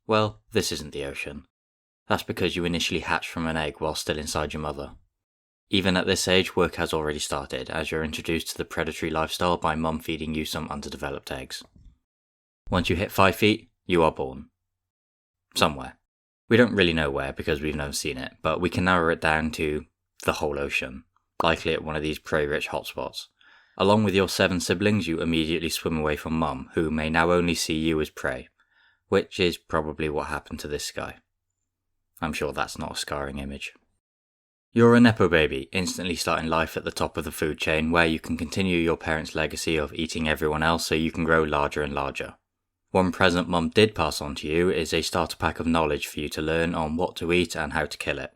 Well, this isn't the ocean. That's because you initially hatched from an egg while still inside your mother. Even at this age, work has already started, as you're introduced to the predatory lifestyle by mum feeding you some underdeveloped eggs. Once you hit 5 feet, you are born. Somewhere. We don't really know where because we've never seen it, but we can narrow it down to the whole ocean, likely at one of these prey-rich hotspots. Along with your 7 siblings, you immediately swim away from mum, who may now only see you as prey, which is probably what happened to this guy. I'm sure that's not a scarring image. You're a Nepo baby, instantly starting life at the top of the food chain, where you can continue your parents' legacy of eating everyone else so you can grow larger and larger. One present mum did pass on to you is a starter pack of knowledge for you to learn on what to eat and how to kill it.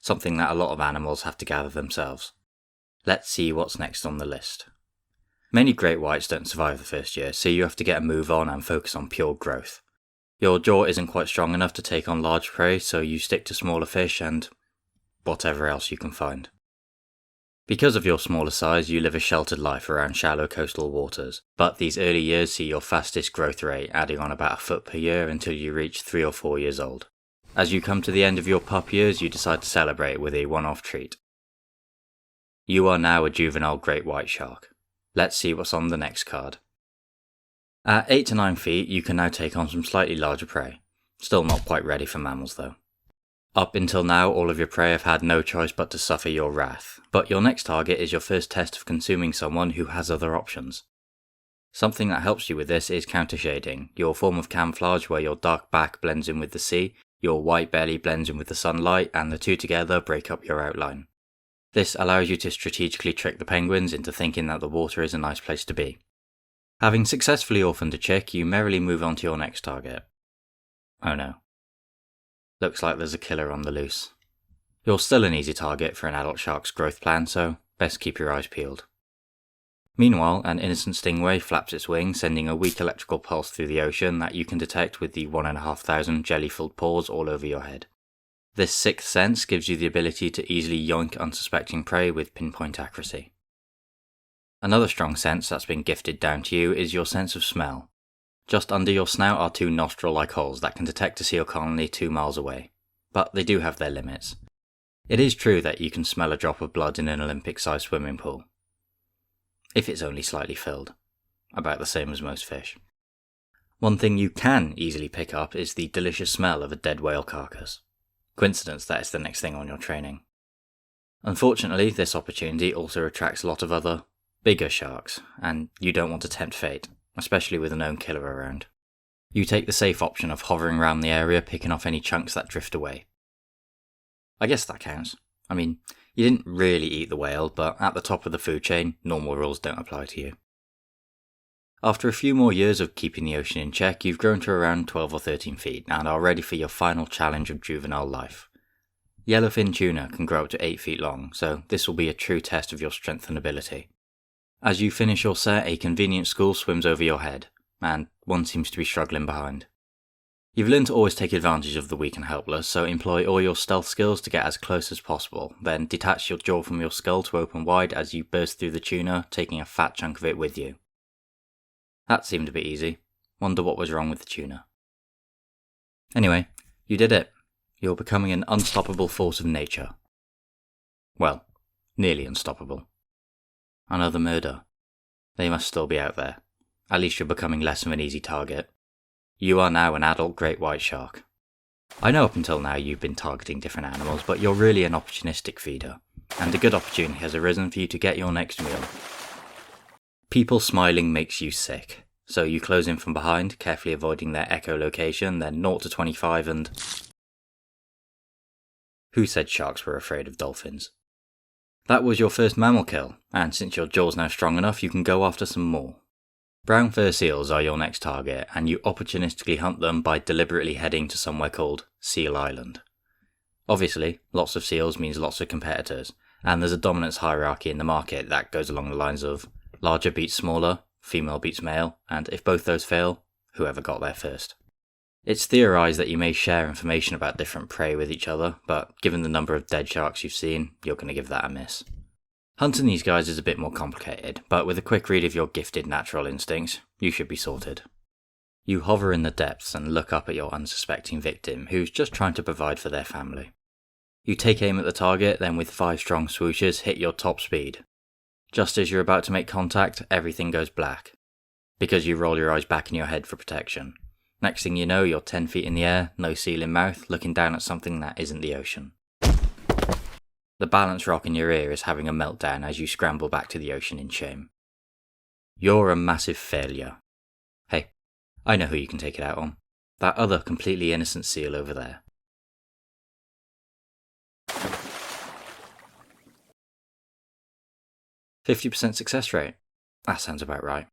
Something that a lot of animals have to gather themselves. Let's see what's next on the list. Many great whites don't survive the first year, so you have to get a move on and focus on pure growth. Your jaw isn't quite strong enough to take on large prey, so you stick to smaller fish and whatever else you can find. Because of your smaller size, you live a sheltered life around shallow coastal waters, but these early years see your fastest growth rate adding on about a foot per year until you reach 3 or 4 years old. As you come to the end of your pup years, you decide to celebrate with a one-off treat. You are now a juvenile great white shark. Let's see what's on the next card. At 8 to 9 feet, you can now take on some slightly larger prey. Still not quite ready for mammals though. Up until now, all of your prey have had no choice but to suffer your wrath, but your next target is your first test of consuming someone who has other options. Something that helps you with this is countershading, your form of camouflage where your dark back blends in with the sea, your white belly blends in with the sunlight, and the two together break up your outline. This allows you to strategically trick the penguins into thinking that the water is a nice place to be. Having successfully orphaned a chick, you merrily move on to your next target. Oh no. Looks like there's a killer on the loose. You're still an easy target for an adult shark's growth plan, so best keep your eyes peeled. Meanwhile, an innocent stingray flaps its wings, sending a weak electrical pulse through the ocean that you can detect with the 1,500 jelly-filled pores all over your head. This sixth sense gives you the ability to easily yoink unsuspecting prey with pinpoint accuracy. Another strong sense that's been gifted down to you is your sense of smell. Just under your snout are 2 nostril-like holes that can detect a seal colony 2 miles away, but they do have their limits. It is true that you can smell a drop of blood in an Olympic-sized swimming pool. If it's only slightly filled. About the same as most fish. One thing you can easily pick up is the delicious smell of a dead whale carcass. Coincidence that it's the next thing on your training. Unfortunately, this opportunity also attracts a lot of other, bigger sharks, and you don't want to tempt fate, especially with a known killer around. You take the safe option of hovering around the area, picking off any chunks that drift away. I guess that counts. I mean, you didn't really eat the whale, but at the top of the food chain, normal rules don't apply to you. After a few more years of keeping the ocean in check, you've grown to around 12 or 13 feet and are ready for your final challenge of juvenile life. Yellowfin tuna can grow up to 8 feet long, so this will be a true test of your strength and ability. As you finish your set, a convenient school swims over your head, and one seems to be struggling behind. You've learned to always take advantage of the weak and helpless, so employ all your stealth skills to get as close as possible, then detach your jaw from your skull to open wide as you burst through the tuna, taking a fat chunk of it with you. That seemed a bit easy. Wonder what was wrong with the tuna. Anyway, you did it. You're becoming an unstoppable force of nature. Well, nearly unstoppable. Another murder. They must still be out there. At least you're becoming less of an easy target. You are now an adult great white shark. I know up until now you've been targeting different animals, but you're really an opportunistic feeder, and a good opportunity has arisen for you to get your next meal. People smiling makes you sick, so you close in from behind, carefully avoiding their echolocation, then 0 to 25 and... Who said sharks were afraid of dolphins? That was your first mammal kill, and since your jaw's now strong enough, you can go after some more. Brown fur seals are your next target, and you opportunistically hunt them by deliberately heading to somewhere called Seal Island. Obviously, lots of seals means lots of competitors, and there's a dominance hierarchy in the market that goes along the lines of larger beats smaller, female beats male, and if both those fail, whoever got there first. It's theorised that you may share information about different prey with each other, but given the number of dead sharks you've seen, you're going to give that a miss. Hunting these guys is a bit more complicated, but with a quick read of your gifted natural instincts, you should be sorted. You hover in the depths and look up at your unsuspecting victim, who's just trying to provide for their family. You take aim at the target, then with 5 strong swooshes hit your top speed. Just as you're about to make contact, everything goes black, because you roll your eyes back in your head for protection. Next thing you know, you're 10 feet in the air, no seal in mouth, looking down at something that isn't the ocean. The balance rock in your ear is having a meltdown as you scramble back to the ocean in shame. You're a massive failure. Hey, I know who you can take it out on. That other completely innocent seal over there. "50% success rate. That sounds about right.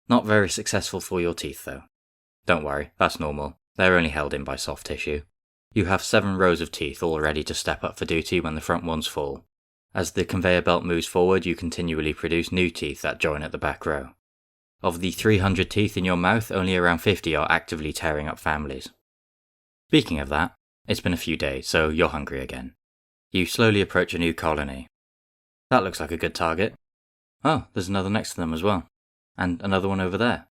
Not very successful for your teeth though. Don't worry, that's normal. They're only held in by soft tissue. You have 7 rows of teeth all ready to step up for duty when the front ones fall. As the conveyor belt moves forward, you continually produce new teeth that join at the back row. Of the 300 teeth in your mouth, only around 50 are actively tearing up families. Speaking of that, it's been a few days, so you're hungry again. You slowly approach a new colony. That looks like a good target. Oh, there's another next to them as well. And another one over there.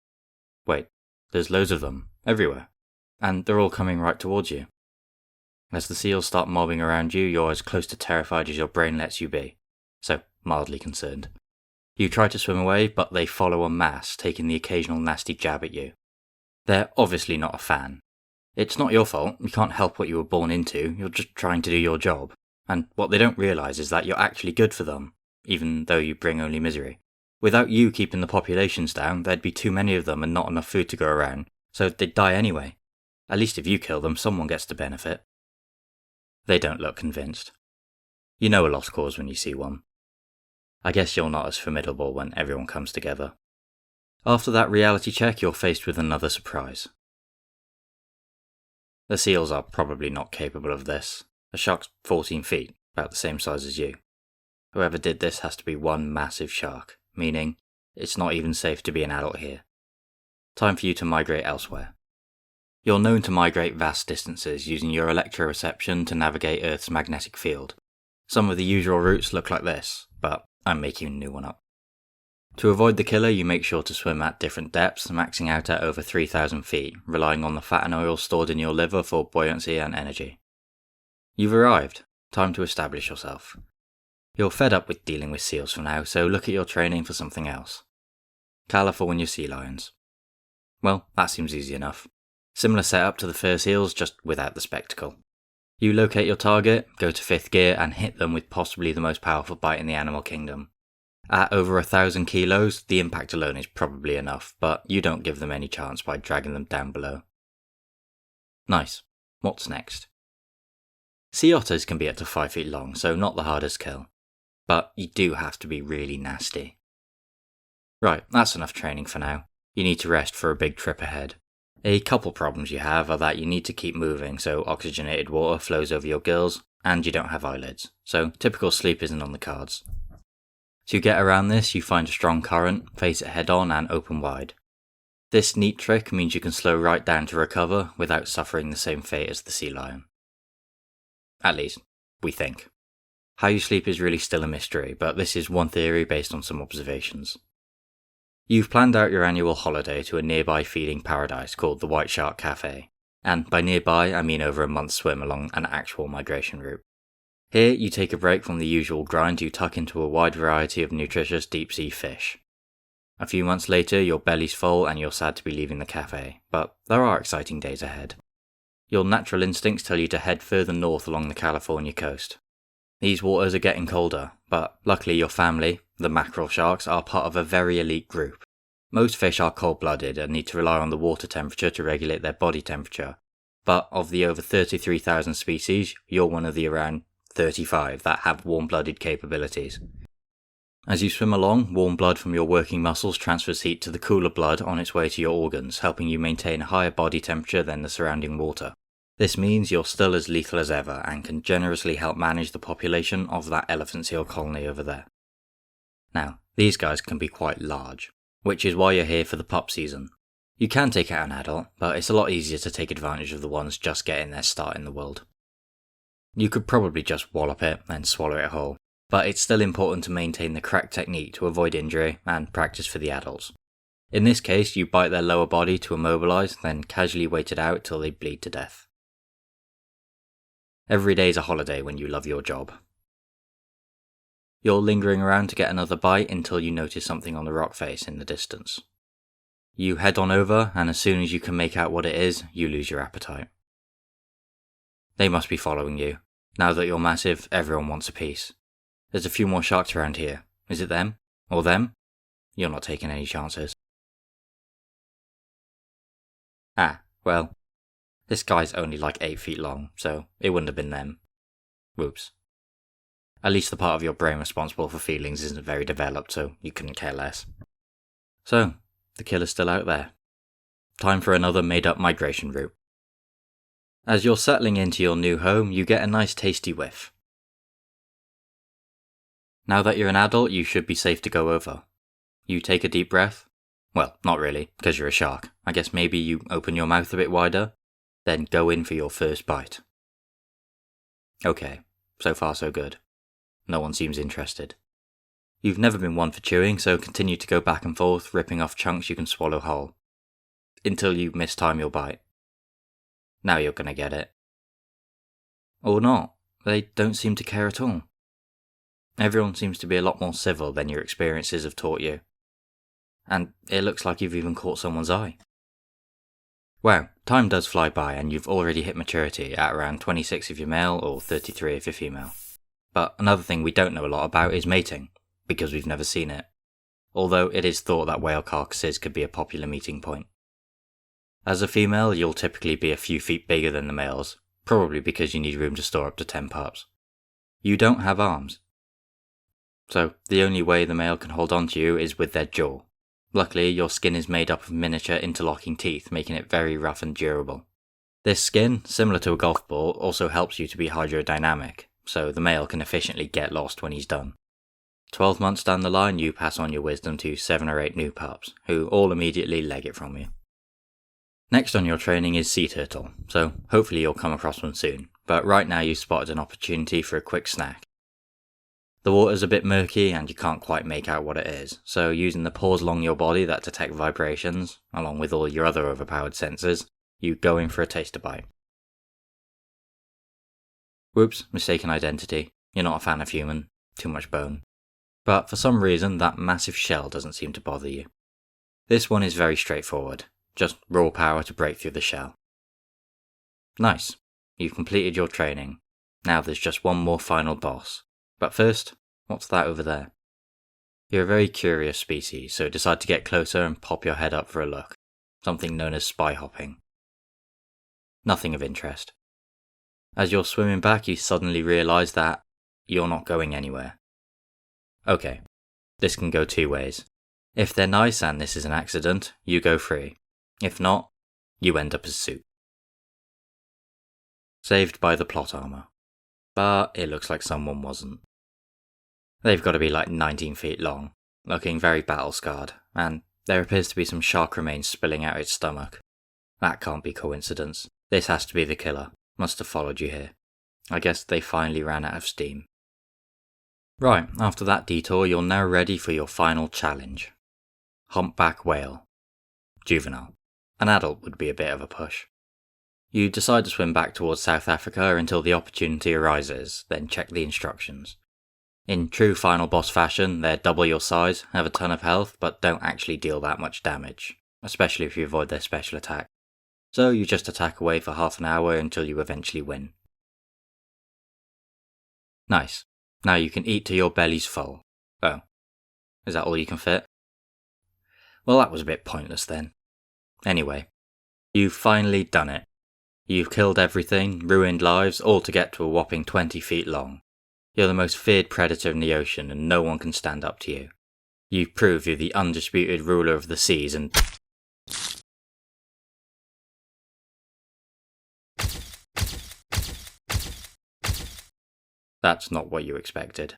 Wait, there's loads of them, everywhere. And they're all coming right towards you. As the seals start mobbing around you, you're as close to terrified as your brain lets you be. So, mildly concerned. You try to swim away, but they follow en masse, taking the occasional nasty jab at you. They're obviously not a fan. It's not your fault, you can't help what you were born into, you're just trying to do your job. And what they don't realise is that you're actually good for them, even though you bring only misery. Without you keeping the populations down, there'd be too many of them and not enough food to go around, so they'd die anyway. At least if you kill them, someone gets to benefit. They don't look convinced. You know a lost cause when you see one. I guess you're not as formidable when everyone comes together. After that reality check, you're faced with another surprise. The seals are probably not capable of this. The shark's 14 feet, about the same size as you. Whoever did this has to be one massive shark, meaning it's not even safe to be an adult here. Time for you to migrate elsewhere. You're known to migrate vast distances using your electroreception to navigate Earth's magnetic field. Some of the usual routes look like this, but I'm making a new one up. To avoid the killer, you make sure to swim at different depths, maxing out at over 3,000 feet, relying on the fat and oil stored in your liver for buoyancy and energy. You've arrived. Time to establish yourself. You're fed up with dealing with seals for now, so look at your training for something else. California sea lions. Well, that seems easy enough. Similar setup to the fur seals, just without the spectacle. You locate your target, go to 5th gear, and hit them with possibly the most powerful bite in the animal kingdom. At over 1,000 kilos, the impact alone is probably enough, but you don't give them any chance by dragging them down below. Nice. What's next? Sea otters can be up to 5 feet long, so not the hardest kill. But you do have to be really nasty. Right, that's enough training for now. You need to rest for a big trip ahead. A couple problems you have are that you need to keep moving, so oxygenated water flows over your gills, and you don't have eyelids, so typical sleep isn't on the cards. To get around this, you find a strong current, face it head on and open wide. This neat trick means you can slow right down to recover without suffering the same fate as the sea lion. At least, we think. How you sleep is really still a mystery, but this is one theory based on some observations. You've planned out your annual holiday to a nearby feeding paradise called the White Shark Cafe, and by nearby I mean over a month's swim along an actual migration route. Here you take a break from the usual grind to tuck into a wide variety of nutritious deep-sea fish. A few months later your belly's full and you're sad to be leaving the cafe, but there are exciting days ahead. Your natural instincts tell you to head further north along the California coast. These waters are getting colder, but luckily your family, the mackerel sharks, are part of a very elite group. Most fish are cold-blooded and need to rely on the water temperature to regulate their body temperature, but of the over 33,000 species, you're one of the around 35 that have warm-blooded capabilities. As you swim along, warm blood from your working muscles transfers heat to the cooler blood on its way to your organs, helping you maintain a higher body temperature than the surrounding water. This means you're still as lethal as ever and can generously help manage the population of that elephant seal colony over there. Now, these guys can be quite large, which is why you're here for the pup season. You can take out an adult, but it's a lot easier to take advantage of the ones just getting their start in the world. You could probably just wallop it and swallow it whole, but it's still important to maintain the correct technique to avoid injury and practice for the adults. In this case, you bite their lower body to immobilize, then casually wait it out till they bleed to death. Every day's a holiday when you love your job. You're lingering around to get another bite until you notice something on the rock face in the distance. You head on over, and as soon as you can make out what it is, you lose your appetite. They must be following you. Now that you're massive, everyone wants a piece. There's a few more sharks around here. Is it them? Or them? You're not taking any chances. Ah, well, this guy's only like 8 feet long, so it wouldn't have been them. Whoops. At least the part of your brain responsible for feelings isn't very developed, so you couldn't care less. So, the killer's still out there. Time for another made-up migration route. As you're settling into your new home, you get a nice tasty whiff. Now that you're an adult, you should be safe to go over. You take a deep breath. Well, not really, because you're a shark. I guess maybe you open your mouth a bit wider, then go in for your first bite. Okay, so far so good. No one seems interested. You've never been one for chewing, so continue to go back and forth, ripping off chunks you can swallow whole. Until you mistime your bite. Now you're gonna get it. Or not. They don't seem to care at all. Everyone seems to be a lot more civil than your experiences have taught you. And it looks like you've even caught someone's eye. Wow, time does fly by and you've already hit maturity at around 26 if you're male or 33 if you're female. But another thing we don't know a lot about is mating, because we've never seen it. Although it is thought that whale carcasses could be a popular meeting point. As a female, you'll typically be a few feet bigger than the males, probably because you need room to store up to 10 pups. You don't have arms. So the only way the male can hold on to you is with their jaw. Luckily, your skin is made up of miniature interlocking teeth, making it very rough and durable. This skin, similar to a golf ball, also helps you to be hydrodynamic, so the male can efficiently get lost when he's done. 12 months down the line, you pass on your wisdom to 7 or 8 new pups, who all immediately leg it from you. Next on your training is sea turtle, so hopefully you'll come across one soon, but right now you've spotted an opportunity for a quick snack. The water's a bit murky and you can't quite make out what it is, so using the pores along your body that detect vibrations, along with all your other overpowered senses, you go in for a taster bite. Whoops, mistaken identity. You're not a fan of human. Too much bone. But for some reason, that massive shell doesn't seem to bother you. This one is very straightforward. Just raw power to break through the shell. Nice. You've completed your training. Now there's just one more final boss. But first, what's that over there? You're a very curious species, so decide to get closer and pop your head up for a look. Something known as spy hopping. Nothing of interest. As you're swimming back, you suddenly realise that you're not going anywhere. Okay, this can go two ways. If they're nice and this is an accident, you go free. If not, you end up as soup. Saved by the plot armour. But it looks like someone wasn't. They've got to be like 19 feet long, looking very battle-scarred, and there appears to be some shark remains spilling out its stomach. That can't be coincidence. This has to be the killer. Must have followed you here. I guess they finally ran out of steam. Right, after that detour, you're now ready for your final challenge. Humpback whale. Juvenile. An adult would be a bit of a push. You decide to swim back towards South Africa until the opportunity arises, then check the instructions. In true final boss fashion, they're double your size, have a ton of health, but don't actually deal that much damage, especially if you avoid their special attack. So you just attack away for half an hour until you eventually win. Nice. Now you can eat till your belly's full. Oh. Is that all you can fit? Well, that was a bit pointless then. Anyway, you've finally done it. You've killed everything, ruined lives, all to get to a whopping 20 feet long. You're the most feared predator in the ocean and no one can stand up to you. You've proved you're the undisputed ruler of the seas and... That's not what you expected.